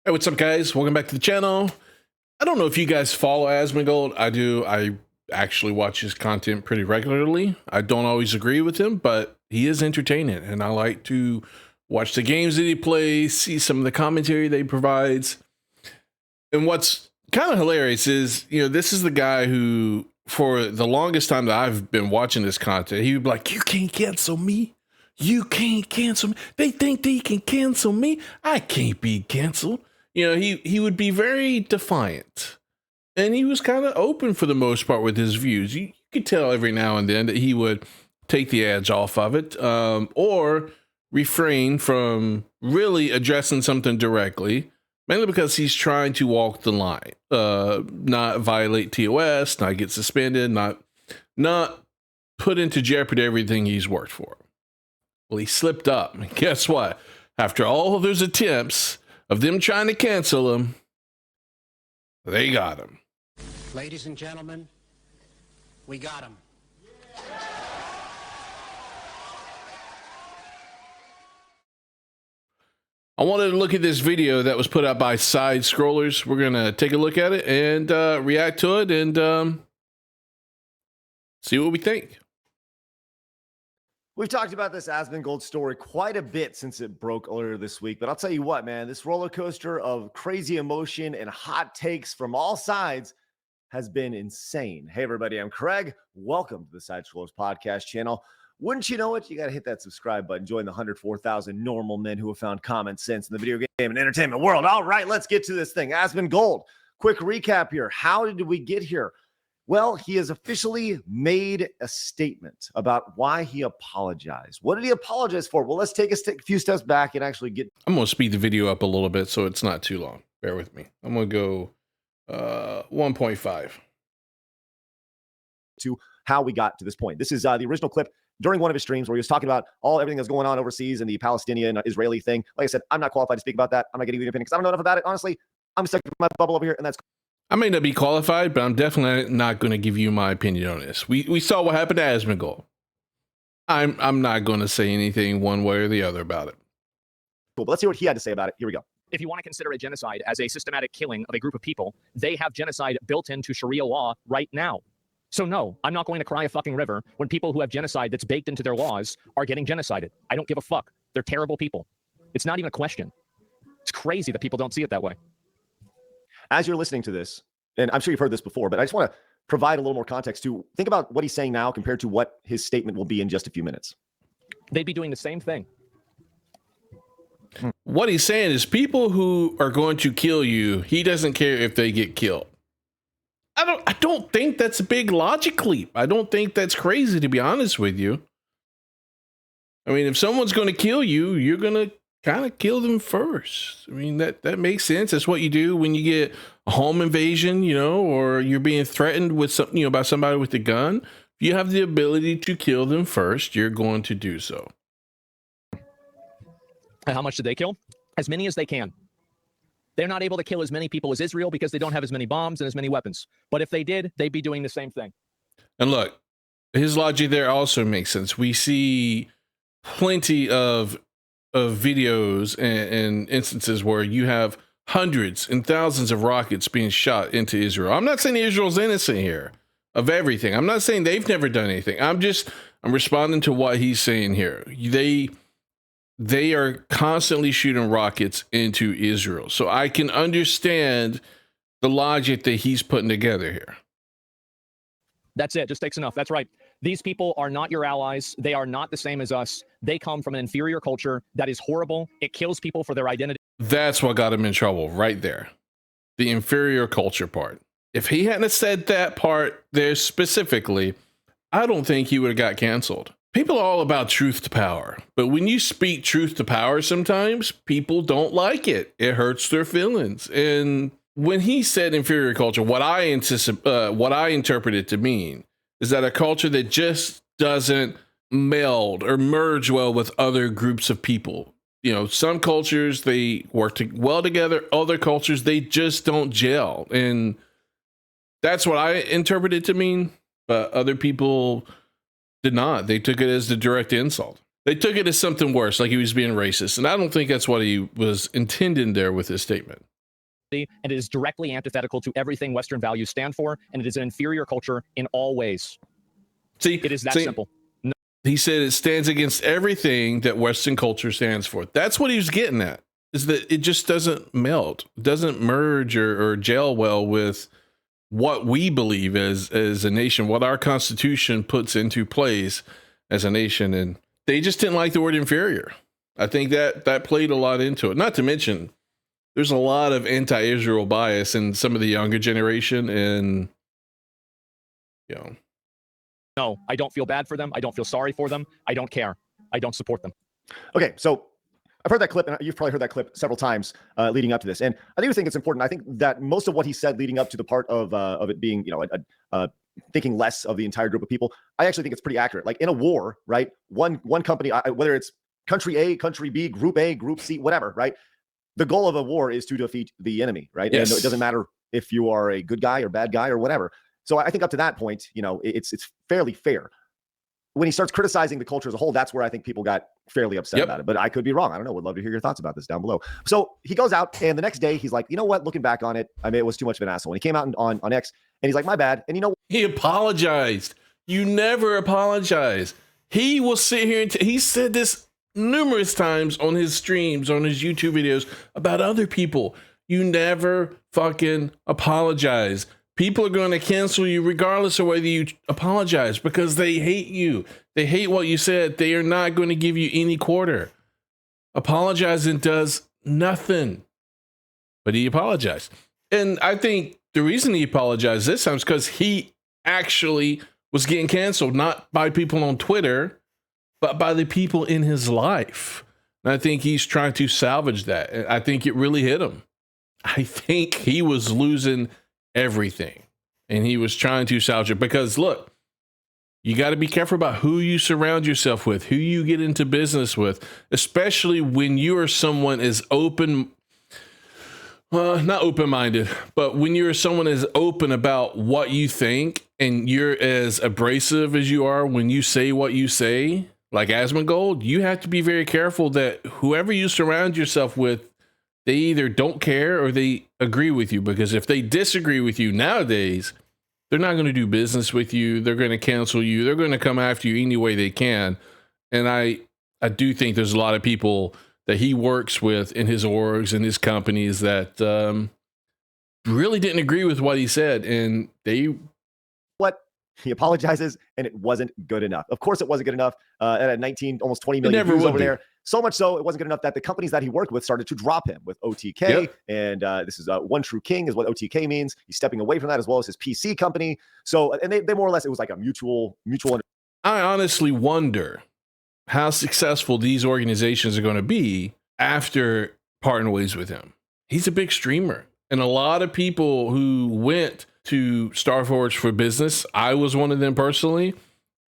Hey, what's up, guys? Welcome back to the channel. I don't know if you guys follow Asmongold. I do. I actually watch his content pretty regularly. I don't always agree with him, but he is entertaining, and I like to watch the games that he plays, see some of the commentary that he provides. And what's kind of hilarious is, this is the guy who, for the longest time that I've been watching this content, he would be like, "You can't cancel me. You can't cancel me. They think they can cancel me. I can't be canceled." He would be very defiant, and he was kind of open for the most part with his views. You could tell every now and then that he would take the edge off of it, or refrain from really addressing something directly, mainly because he's trying to walk the line, not violate TOS, not get suspended, not put into jeopardy everything he's worked for. Well, he slipped up, and guess what? After all of those attempts of them trying to cancel him, they got him. Ladies and gentlemen, we got him. I wanted to look at this video that was put out by SideScrollers. We're going to take a look at it and react to it and see what we think. We've talked about this Asmongold story quite a bit since it broke earlier this week, but I'll tell you what, man, this roller coaster of crazy emotion and hot takes from all sides has been insane. Hey, everybody, I'm Craig. Welcome to the SideScrollers podcast channel. Wouldn't you know it? You got to hit that subscribe button. Join the 104,000 normal men who have found common sense in the video game and entertainment world. All right, let's get to this thing. Asmongold, quick recap here. How did we get here? Well, he has officially made a statement about why he apologized. What did he apologize for? Well, let's take a few steps back and actually get... I'm going to speed the video up a little bit so it's not too long. Bear with me. I'm going to go 1.5. to how we got to this point. This is the original clip during one of his streams where he was talking about everything that's going on overseas and the Palestinian-Israeli thing. Like I said, I'm not qualified to speak about that. I'm not getting the opinion because I don't know enough about it. Honestly, I'm stuck in my bubble over here, and that's... I may not be qualified, but I'm definitely not going to give you my opinion on this. We saw what happened to Asmongold. I'm not going to say anything one way or the other about it. Cool, but let's hear what he had to say about it. Here we go. If you want to consider a genocide as a systematic killing of a group of people, they have genocide built into Sharia law right now. So no, I'm not going to cry a fucking river when people who have genocide that's baked into their laws are getting genocided. I don't give a fuck. They're terrible people. It's not even a question. It's crazy that people don't see it that way. As you're listening to this, and I'm sure you've heard this before, but I just want to provide a little more context to think about what he's saying now compared to what his statement will be in just a few minutes. They'd be doing the same thing. What he's saying is people who are going to kill you, he doesn't care if they get killed. I don't think that's a big logic leap. I don't think that's crazy, to be honest with you. I mean, if someone's going to kill you, you're going to kind of kill them first. I mean, that makes sense. That's what you do when you get a home invasion, or you're being threatened with something, by somebody with a gun. If you have the ability to kill them first, you're going to do so. And how much did they kill? As many as they can. They're not able to kill as many people as Israel because they don't have as many bombs and as many weapons. But if they did, they'd be doing the same thing. And look, his logic there also makes sense. We see plenty of videos and instances where you have hundreds and thousands of rockets being shot into Israel. I'm not saying Israel's innocent here of everything. I'm not saying they've never done anything. I'm responding to what he's saying here. They are constantly shooting rockets into Israel. So I can understand the logic that he's putting together here. That's it. Just takes enough. That's right. These people are not your allies. They are not the same as us. They come from an inferior culture that is horrible. It kills people for their identity. That's what got him in trouble right there. The inferior culture part. If he hadn't said that part there specifically, I don't think he would have got canceled. People are all about truth to power, but when you speak truth to power, sometimes people don't like it. It hurts their feelings. And when he said inferior culture, what I interpret it to mean is that a culture that just doesn't meld or merge well with other groups of people. Some cultures, they work well together. Other cultures, they just don't gel. And that's what I interpret it to mean. But other people did not. They took it as the direct insult. They took it as something worse, like he was being racist. And I don't think that's what he was intending there with his statement. and it is directly antithetical to everything Western values stand for, and it is an inferior culture in all ways. See, It is that simple. He said it stands against everything that Western culture stands for. That's what he was getting at, is that it just doesn't melt, doesn't merge or gel well with what we believe as a nation, what our Constitution puts into place as a nation. And they just didn't like the word inferior. I think that played a lot into it. Not to mention, there's a lot of anti-Israel bias in some of the younger generation, and you know. No, I don't feel bad for them. I don't feel sorry for them. I don't care. I don't support them. Okay, so I've heard that clip, and you've probably heard that clip several times leading up to this. And I do think it's important. I think that most of what he said leading up to the part of it being, thinking less of the entire group of people, I actually think it's pretty accurate. Like in a war, right? One company, whether it's country A, country B, group A, group C, whatever, right? The goal of a war is to defeat the enemy, right? Yes. And it doesn't matter if you are a good guy or bad guy or whatever. So I think up to that point, it's fairly fair. When he starts criticizing the culture as a whole, that's where I think people got fairly upset about it. But I could be wrong. I don't know. Would love to hear your thoughts about this down below. So he goes out, and the next day he's like, you know what? Looking back on it, I mean, it was too much of an asshole. And he came out on X, and he's like, my bad. And he apologized. You never apologize. He will sit here and he said this numerous times on his streams, on his YouTube videos about other people. You never fucking apologize. People are going to cancel you regardless of whether you apologize, because they hate you. They hate what you said. They are not going to give you any quarter. Apologizing does nothing. But he apologized. And I think the reason he apologized this time is because he actually was getting canceled, not by people on Twitter, but by the people in his life. And I think he's trying to salvage that. I think it really hit him. I think he was losing everything, and he was trying to salvage it, because look, you got to be careful about who you surround yourself with, who you get into business with, especially when you are someone as not open-minded, but when you're someone as open about what you think, and you're as abrasive as you are when you say what you say, like Asmongold, you have to be very careful that whoever you surround yourself with, they either don't care or they agree with you, because if they disagree with you nowadays, they're not going to do business with you. They're going to cancel you. They're going to come after you any way they can. And I do think there's a lot of people that he works with in his orgs and his companies that really didn't agree with what he said. And he apologizes, and it wasn't good enough. Of course, it wasn't good enough. At 19, almost 20 million views over there. So much so, it wasn't good enough that the companies that he worked with started to drop him with OTK. Yep. And this is One True King is what OTK means. He's stepping away from that, as well as his PC company. So, and they more or less, it was like a mutual. I honestly wonder how successful these organizations are going to be after parting ways with him. He's a big streamer, and a lot of people who went to Starforge for business, I was one of them personally,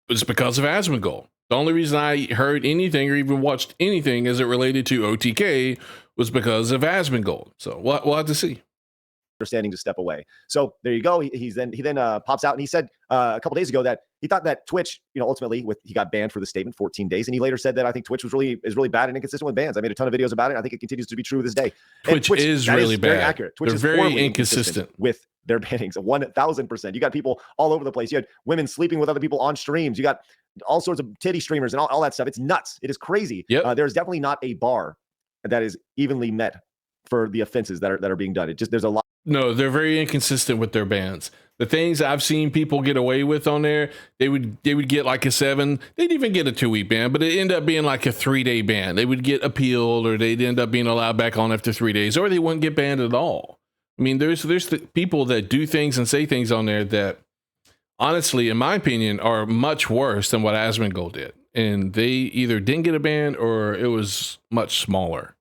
was because of Asmongold. The only reason I heard anything or even watched anything as it related to OTK was because of Asmongold. So we'll have to see. Understanding to step away. So there you go. He then pops out, and he said a couple days ago that he thought that Twitch, ultimately he got banned for the statement 14 days. And he later said that I think Twitch is really bad and inconsistent with bans. I made a ton of videos about it. I think it continues to be true to this day. Twitch is really bad. Very accurate. Twitch is very inconsistent with their bannings. 1,000%. You got people all over the place. You had women sleeping with other people on streams. You got all sorts of titty streamers and all that stuff. It's nuts. It is crazy. Yep. There's definitely not a bar that is evenly met for the offenses that are being done. There's a lot. No, they're very inconsistent with their bans. The things I've seen people get away with on there, they would get like a 7. They'd even get a 2-week ban, but it ended up being like a 3-day ban. They would get appealed, or they'd end up being allowed back on after 3 days, or they wouldn't get banned at all. I mean, there's people that do things and say things on there that, honestly, in my opinion, are much worse than what Asmongold did. And they either didn't get a ban or it was much smaller.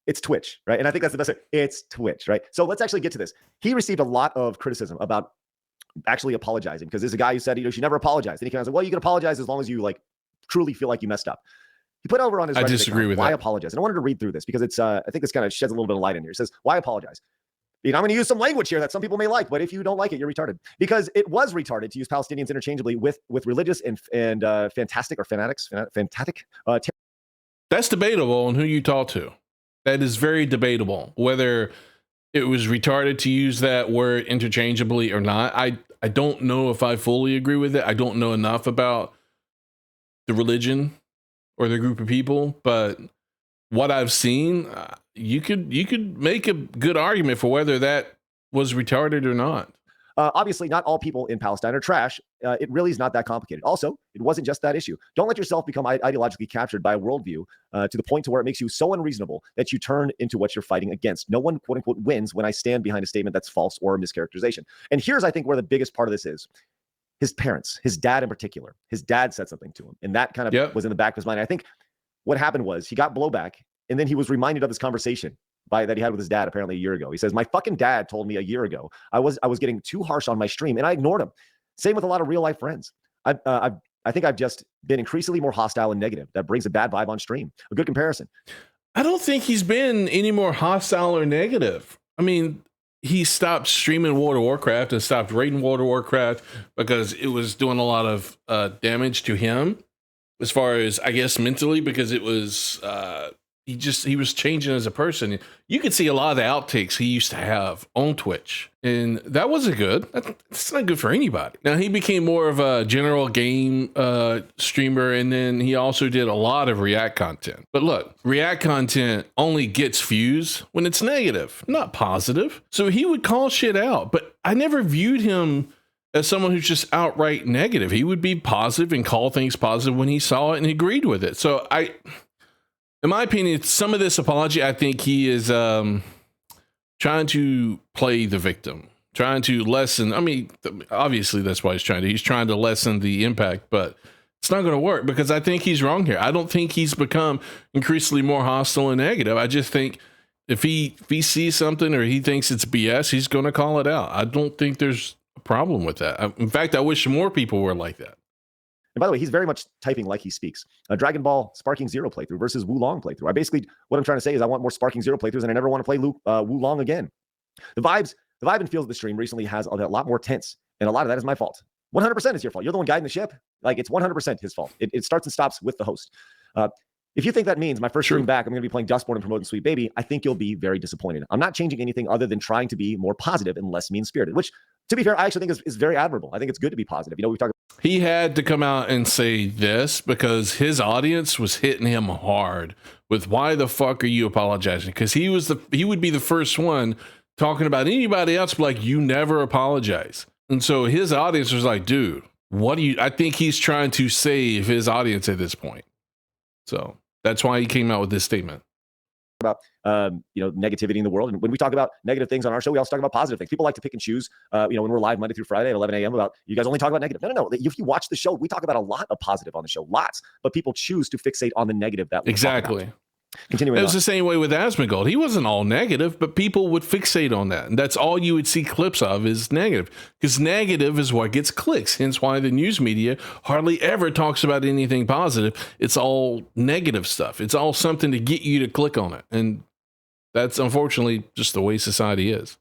It's Twitch, right? And I think that's the best. It's Twitch, right? So let's actually get to this. He received a lot of criticism about actually apologizing, because there's a guy who said, you should never apologize. And he kind of said, well, you can apologize as long as you truly feel like you messed up. He put over on his I disagree with why that. Apologize? And I wanted to read through this because it's I think this kind of sheds a little bit of light in here. It says, why apologize? I'm going to use some language here that some people may like, but if you don't like it, you're retarded. Because it was retarded to use Palestinians interchangeably with religious and fantastic or fanatics. That's debatable on who you talk to. That is very debatable, whether it was retarded to use that word interchangeably or not. I don't know if I fully agree with it. I don't know enough about the religion or the group of people, but what I've seen, you could make a good argument for whether that was retarded or not. Obviously, not all people in Palestine are trash. It really is not that complicated. Also, it wasn't just that issue. Don't let yourself become ideologically captured by a worldview to the point to where it makes you so unreasonable that you turn into what you're fighting against. No one, quote unquote, wins when I stand behind a statement that's false or a mischaracterization. And here's, I think, where the biggest part of this is. His parents, his dad in particular, his dad said something to him, and that kind of was in the back of his mind. I think what happened was he got blowback, and then he was reminded of this conversation that he had with his dad apparently a year ago. He says, my fucking dad told me a year ago I was getting too harsh on my stream, and I ignored him. Same with a lot of real life friends. I think I've just been increasingly more hostile and negative. That brings a bad vibe on stream. A good comparison. I don't think he's been any more hostile or negative. I mean, he stopped streaming World of Warcraft and stopped raiding World of Warcraft because it was doing a lot of damage to him as far as, I guess, mentally, because it was he was changing as a person. You could see a lot of the outtakes he used to have on Twitch, and that wasn't good. That's not good for anybody. Now, he became more of a general game streamer, and then he also did a lot of React content. But look, React content only gets views when it's negative, not positive. So he would call shit out, but I never viewed him as someone who's just outright negative. He would be positive and call things positive when he saw it and agreed with it. So in my opinion, some of this apology, I think he is trying to play the victim, trying to lessen. I mean, obviously that's why he's trying to. He's trying to lessen the impact, but it's not going to work because I think he's wrong here. I don't think he's become increasingly more hostile and negative. I just think if he sees something or he thinks it's BS, he's going to call it out. I don't think there's a problem with that. In fact, I wish more people were like that. And by the way, he's very much typing like he speaks. A Dragon Ball Sparking Zero playthrough versus Wulong playthrough. What I'm trying to say is I want more Sparking Zero playthroughs, and I never want to play Wulong again. The vibe and feels of the stream recently has a lot more tense, and a lot of that is my fault. 100% is your fault. You're the one guiding the ship. Like, it's 100% his fault. It starts and stops with the host. If you think that means my first stream back, I'm going to be playing Dustborn and promoting Sweet Baby, I think you'll be very disappointed. I'm not changing anything other than trying to be more positive and less mean-spirited, which, to be fair, I actually think is very admirable. I think it's good to be positive. You know, we've talked. He had to come out and say this because his audience was hitting him hard with why the fuck are you apologizing? Because he would be the first one talking about anybody else, like, you never apologize. And so his audience was like, dude, I think he's trying to save his audience at this point. So that's why he came out with this statement about negativity in the world. And when we talk about negative things on our show, we also talk about positive things. People like to pick and choose, when we're live Monday through Friday at 11 a.m. about, you guys only talk about negative. No. If you watch the show, we talk about a lot of positive on the show, lots, but people choose to fixate on the negative that we exactly. Continuing it was the same way with Asmongold. He wasn't all negative, but people would fixate on that. And that's all you would see clips of is negative, because negative is what gets clicks. Hence why the news media hardly ever talks about anything positive. It's all negative stuff. It's all something to get you to click on it. And that's unfortunately just the way society is.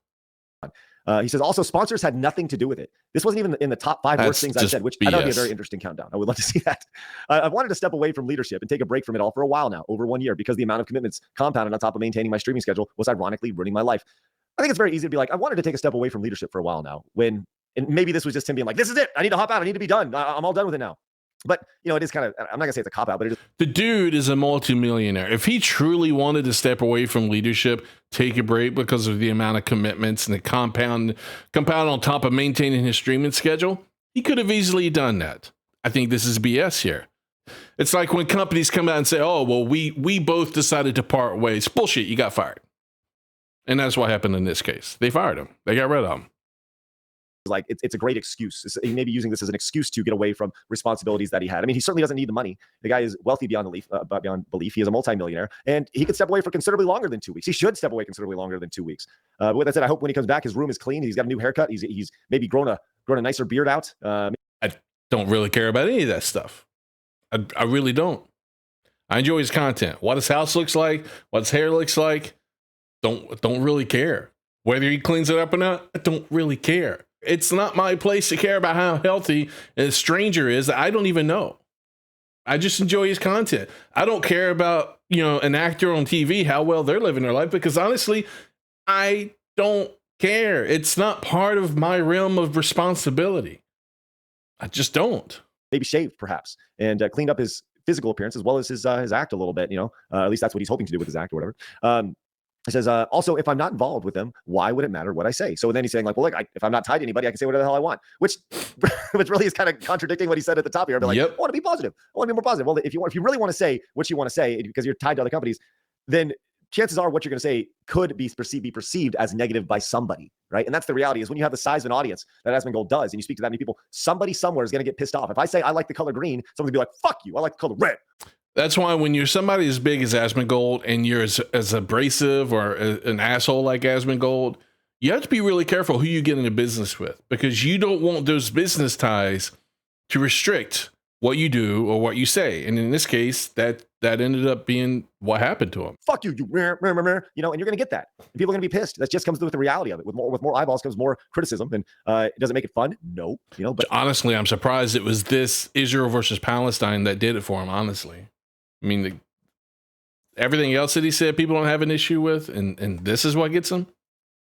He says also sponsors had nothing to do with it. This wasn't even in the top 5 worst things I said, which I thought would be a very interesting countdown. I would love to see that. I've wanted to step away from leadership and take a break from it all for a while now, over 1 year, because the amount of commitments compounded on top of maintaining my streaming schedule was ironically ruining my life. I think it's very easy to be like, I wanted to take a step away from leadership for a while now, and maybe this was just him being like, this is it. I need to hop out. I need to be done. I'm all done with it now. But, it is kind of, I'm not going to say it's a cop-out, but it is. The dude is a multimillionaire. If he truly wanted to step away from leadership, take a break because of the amount of commitments and the compound on top of maintaining his streaming schedule, he could have easily done that. I think this is BS here. It's like when companies come out and say, oh, well, we both decided to part ways. Bullshit, you got fired. And that's what happened in this case. They fired him. They got rid of him. Like it's a great excuse. He may be using this as an excuse to get away from responsibilities that he had. I mean, he certainly doesn't need the money. The guy is wealthy beyond belief. He is a multimillionaire, and he could step away for considerably longer than 2 weeks. He should step away considerably longer than 2 weeks. But with that said, I hope when he comes back, his room is clean. He's got a new haircut. He's maybe grown a nicer beard out. I don't really care about any of that stuff. I really don't. I enjoy his content. What his house looks like, what his hair looks like, don't really care. Whether he cleans it up or not, I don't really care. It's not my place to care about how healthy a stranger is. I don't even know. I just enjoy his content. I don't care about, an actor on TV, how well they're living their life, because honestly, I don't care. It's not part of my realm of responsibility. I just don't. Maybe shaved, perhaps, and cleaned up his physical appearance as well as his act a little bit. At least that's what he's hoping to do with his act or whatever. He says, also, if I'm not involved with them, why would it matter what I say? So then he's saying, like, well, look, if I'm not tied to anybody, I can say whatever the hell I want, which really is kind of contradicting what he said at the top here. I'd be like, I want to be positive. I want to be more positive. Well, if you really want to say what you want to say because you're tied to other companies, then chances are what you're going to say could be perceived as negative by somebody, right? And that's the reality is when you have the size of an audience that Asmongold does, and you speak to that many people, somebody somewhere is going to get pissed off. If I say I like the color green, someone's going to be like, fuck you, I like the color red. That's why when you're somebody as big as Asmongold and you're as abrasive or an asshole like Asmongold, you have to be really careful who you get into business with, because you don't want those business ties to restrict what you do or what you say. And in this case, that ended up being what happened to him. Fuck you, and you're going to get that. And people are going to be pissed. That just comes with the reality of it. With more eyeballs comes more criticism. And does it make it fun? No. But honestly, I'm surprised it was this Israel versus Palestine that did it for him, honestly. I mean, everything else that he said, people don't have an issue with, and this is what gets him.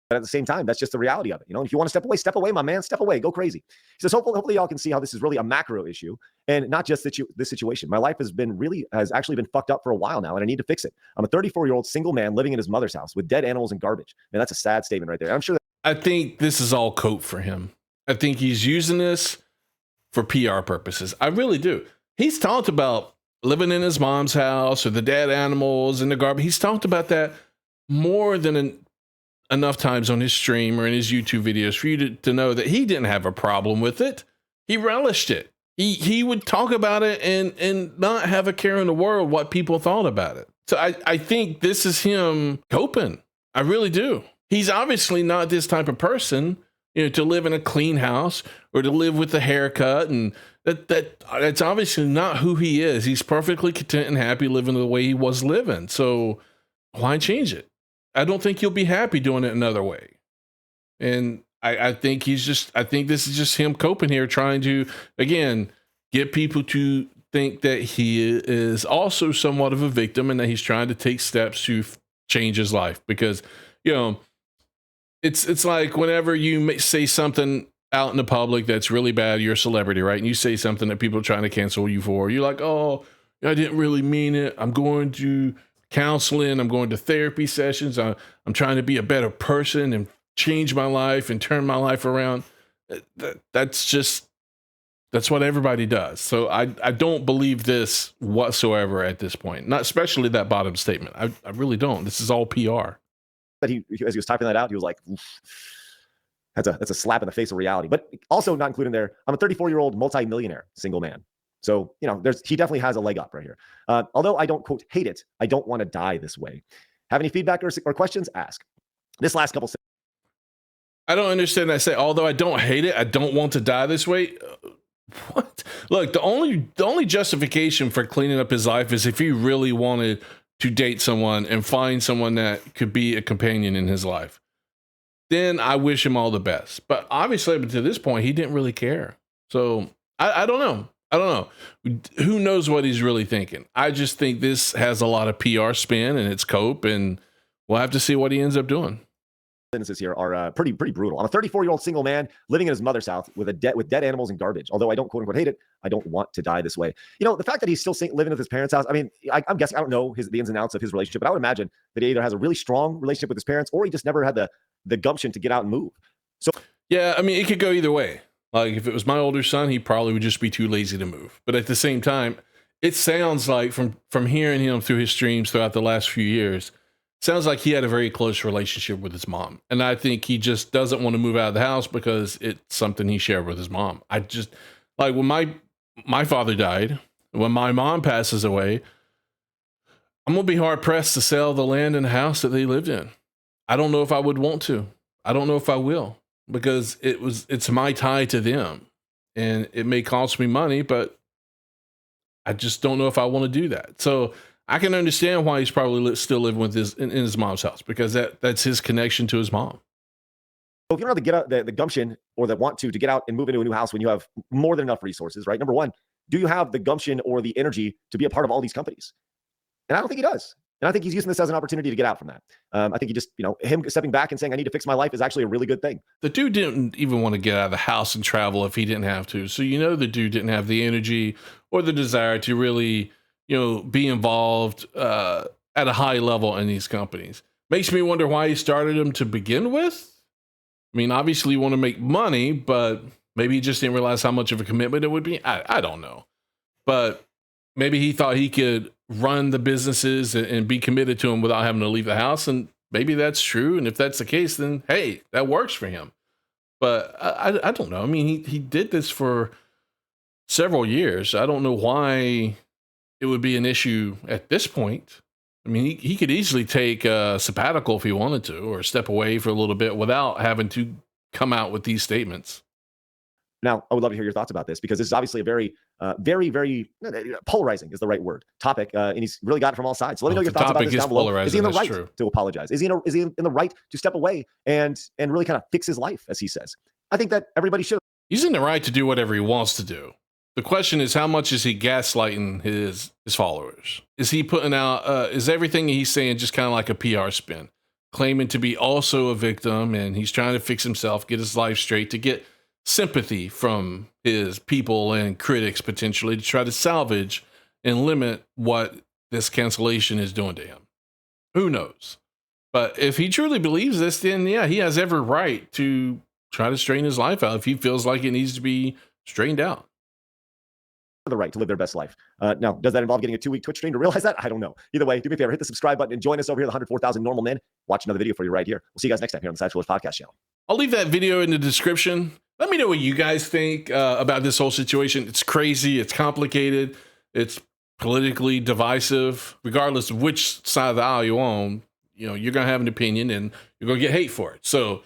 But at the same time, that's just the reality of it. If you want to step away, my man, step away, go crazy. He says, hopefully y'all can see how this is really a macro issue and not just this situation. My life has actually been fucked up for a while now, and I need to fix it. I'm a 34-year-old single man living in his mother's house with dead animals and garbage. Man, that's a sad statement right there. I'm sure I think this is all cope for him. I think he's using this for PR purposes. I really do. He's talked about living in his mom's house or the dead animals and the garbage. He's talked about that more than enough times on his stream or in his YouTube videos for you to know that he didn't have a problem with it. He relished it. He would talk about it and not have a care in the world what people thought about it. So I think this is him coping. I really do. He's obviously not this type of person, to live in a clean house or to live with a haircut, and that's obviously not who he is. He's perfectly content and happy living the way he was living. So why change it? I don't think he'll be happy doing it another way. And I think this is just him coping here, trying to, again, get people to think that he is also somewhat of a victim and that he's trying to take steps to change his life. Because, it's like whenever you say something out in the public that's really bad, you're a celebrity, right? And you say something that people are trying to cancel you for. You're like, oh, I didn't really mean it. I'm going to counseling. I'm going to therapy sessions. I'm trying to be a better person and change my life and turn my life around. That's what everybody does. So I don't believe this whatsoever at this point. Not especially that bottom statement. I really don't. This is all PR. But as he was typing that out, he was like, that's a slap in the face of reality. But also not included in there, I'm a 34-year-old multi-millionaire single man. So, he definitely has a leg up right here. Although I don't, quote, hate it, I don't want to die this way. Have any feedback or questions? Ask. This last couple. I don't understand. I say, although I don't hate it, I don't want to die this way. What? Look, the only justification for cleaning up his life is if he really wanted to date someone and find someone that could be a companion in his life. Then I wish him all the best. But obviously, up to this point, he didn't really care. So I don't know. I don't know. Who knows what he's really thinking? I just think this has a lot of PR spin and it's cope, and we'll have to see what he ends up doing. Sentences here are pretty brutal. I'm a 34-year-old single man living in his mother's house with dead animals and garbage. Although I don't, quote unquote, hate it, I don't want to die this way. The fact that he's still living with his parents' house. I mean, I'm guessing, I don't know the ins and outs of his relationship, but I would imagine that he either has a really strong relationship with his parents or he just never had the gumption to get out and move. So yeah, I mean, it could go either way. Like if it was my older son, he probably would just be too lazy to move. But at the same time, it sounds like from hearing him through his streams throughout the last few years, sounds like he had a very close relationship with his mom. And I think he just doesn't want to move out of the house because it's something he shared with his mom. I just, like when my father died, when my mom passes away, I'm going to be hard pressed to sell the land and the house that they lived in. I don't know if I would want to. I don't know if I will, because it's my tie to them, and it may cost me money, but I just don't know if I want to do that. So I can understand why he's probably still living with in his mom's house, because that's his connection to his mom. So if you don't have to get out the gumption or the want to get out and move into a new house when you have more than enough resources, right? Number one, do you have the gumption or the energy to be a part of all these companies? And I don't think he does. And I think he's using this as an opportunity to get out from that. I think he just, him stepping back and saying, I need to fix my life is actually a really good thing. The dude didn't even want to get out of the house and travel if he didn't have to. So, the dude didn't have the energy or the desire to really, be involved at a high level in these companies. Makes me wonder why he started them to begin with. I mean, obviously you want to make money, but maybe he just didn't realize how much of a commitment it would be. I don't know. But maybe he thought he could run the businesses and be committed to them without having to leave the house. And maybe that's true. And if that's the case, then hey, that works for him. But I don't know. I mean, he did this for several years. I don't know why it would be an issue at this point. I mean, he could easily take a sabbatical if he wanted to, or step away for a little bit without having to come out with these statements. Now, I would love to hear your thoughts about this, because this is obviously a very, very polarizing is the right word topic. And he's really got it from all sides. So let me know your thoughts about this down below. Is he in the right to apologize? Is he in the right to step away and really kind of fix his life, as he says? I think that everybody should. He's in the right to do whatever he wants to do. The question is, how much is he gaslighting his followers? Is he putting out, is everything he's saying just kind of like a PR spin, claiming to be also a victim, and he's trying to fix himself, get his life straight, to get sympathy from his people and critics, potentially, to try to salvage and limit what this cancellation is doing to him? Who knows? But if he truly believes this, then yeah, he has every right to try to straighten his life out if he feels like it needs to be straightened out. The right to live their best life. Now, does that involve getting a 2-week Twitch stream to realize that? I don't know. Either way, do me a favor, hit the subscribe button and join us over here, the 104,000 normal men. Watch another video for you right here. We'll see you guys next time here on the SideScrollers podcast channel. I'll leave that video in the description. Let me know what you guys think about this whole situation. It's crazy. It's complicated. It's politically divisive. Regardless of which side of the aisle you're on, you're going to have an opinion and you're going to get hate for it. So,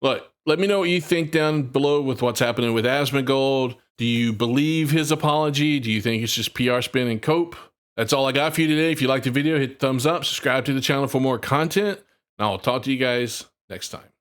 look, let me know what you think down below with what's happening with Asmongold. Do you believe his apology? Do you think it's just PR spin and cope? That's all I got for you today. If you liked the video, hit the thumbs up, subscribe to the channel for more content, and I'll talk to you guys next time.